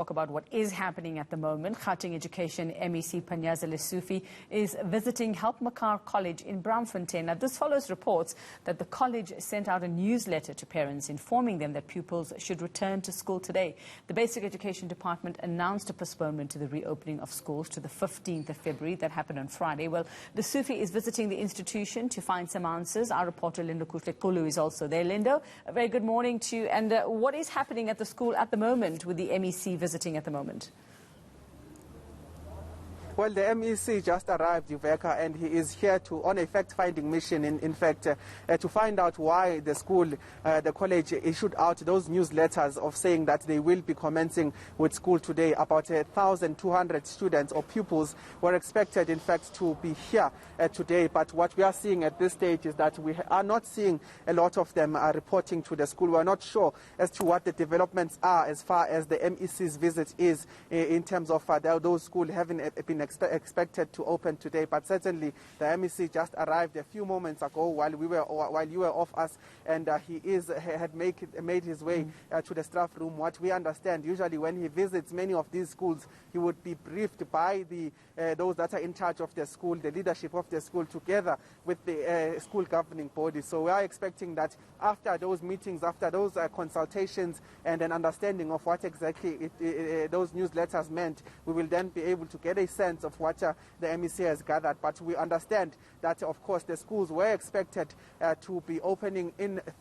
Talk about what is happening at the moment. Gauteng Education MEC Panyaza Lesufi is visiting Helpmekaar College in Braamfontein. Now, this follows reports that the college sent out a newsletter to parents informing them that pupils should return to school today. The Basic Education Department announced a postponement to the reopening of schools to the 15th of February. That happened on Friday. Well, Lesufi is visiting the institution to find some answers. Our reporter Lindokuhle Xulu is also there. Lindo, a very good morning to you. And what is happening at the school at the moment with the MEC visiting at the moment? Well, the MEC just arrived, Iveka, and he is here on a fact-finding mission, in fact, to find out why the school, the college issued out those newsletters of saying that they will be commencing with school today. About 1,200 students or pupils were expected, in fact, to be here today. But what we are seeing at this stage is that we are not seeing a lot of them reporting to the school. We are not sure as to what the developments are as far as the MEC's visit is in terms of those schools having been expected to open today, but certainly the MEC just arrived a few moments ago while you were off us, and he had made his way to the staff room. What we understand, usually when he visits many of these schools, he would be briefed by those that are in charge of the school, the leadership of the school, together with the school governing body. So we are expecting that after those meetings, after those consultations and an understanding of what exactly those newsletters meant, we will then be able to get a sense of what the MEC has gathered. But we understand that, of course, the schools were expected to be opening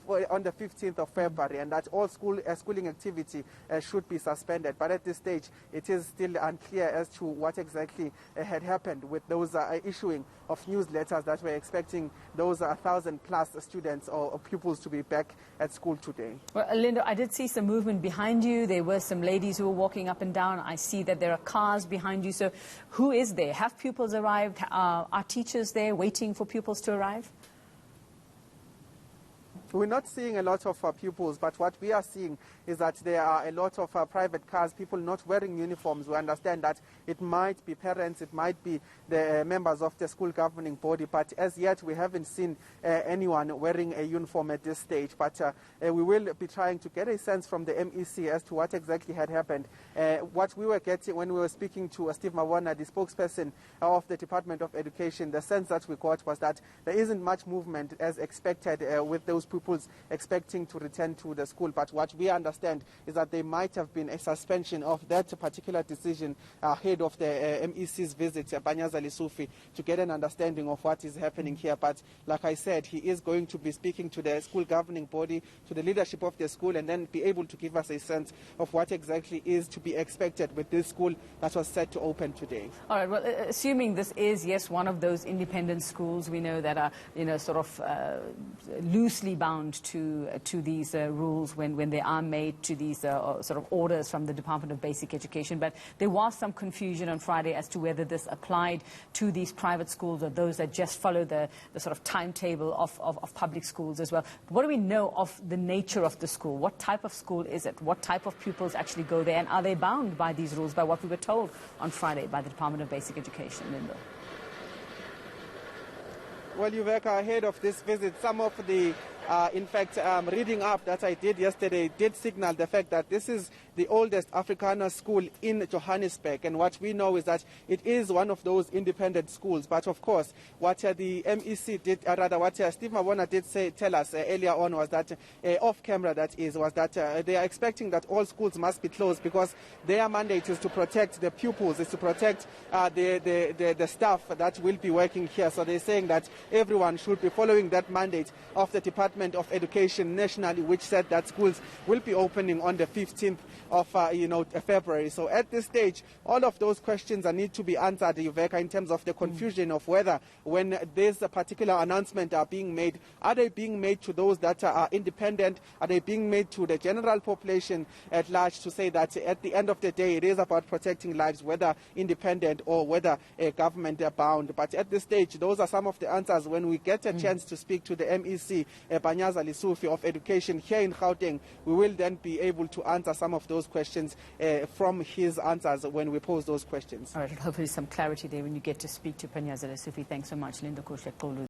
on the 15th of February, and that all schooling activity should be suspended. But at this stage, it is still unclear as to what exactly had happened with those issuing of newsletters that were expecting those 1,000+ students or pupils to be back at school today. Well, Lindo, I did see some movement behind you. There were some ladies who were walking up and down. I see that there are cars behind you. So who is there? Have pupils arrived? Are teachers there waiting for pupils to arrive? We're not seeing a lot of pupils, but what we are seeing is that there are a lot of private cars, people not wearing uniforms. We understand that it might be parents, it might be the members of the school governing body, but as yet we haven't seen anyone wearing a uniform at this stage. But we will be trying to get a sense from the MEC as to what exactly had happened. What we were getting when we were speaking to Steve Mawona, the spokesperson of the Department of Education, the sense that we got was that there isn't much movement as expected with those pupils expecting to return to the school. But what we understand is that there might have been a suspension of that particular decision ahead of the MEC's visit, Panyaza Lesufi, to get an understanding of what is happening here. But like I said, he is going to be speaking to the school governing body, to the leadership of the school, and then be able to give us a sense of what exactly is to be expected with this school that was set to open today. All right, well, assuming this is, yes, one of those independent schools we know that are, sort of loosely bound to these rules when they are made, to these sort of orders from the Department of Basic Education. But there was some confusion on Friday as to whether this applied to these private schools or those that just follow the sort of timetable of public schools as well. What do we know of the nature of the school? What type of school is it? What type of pupils actually go there? And are they bound by these rules, by what we were told on Friday by the Department of Basic Education, Lindo? Well, Iveka, ahead of this visit, some of the in fact, reading up that I did yesterday did signal the fact that this is the oldest Afrikaner school in Johannesburg. And what we know is that it is one of those independent schools. But of course, what the MEC did, what Steve Mawona did tell us earlier on was that, off camera was that they are expecting that all schools must be closed because their mandate is to protect the pupils, is to protect the staff that will be working here. So they're saying that everyone should be following that mandate of the Department of Education nationally, which said that schools will be opening on the 15th of February. So at this stage, all of those questions need to be answered, Iveka, in terms of the confusion of whether when this particular announcement are being made, are they being made to those that are independent? Are they being made to the general population at large, to say that at the end of the day, it is about protecting lives, whether independent or whether government bound? But at this stage, those are some of the answers when we get a chance to speak to the MEC, Panyaza Lesufi of Education here in Gauteng. We will then be able to answer some of those questions from his answers when we pose those questions. All right, hopefully some clarity there when you get to speak to Panyaza Lesufi. Thanks so much, Lindokuhle Xulu.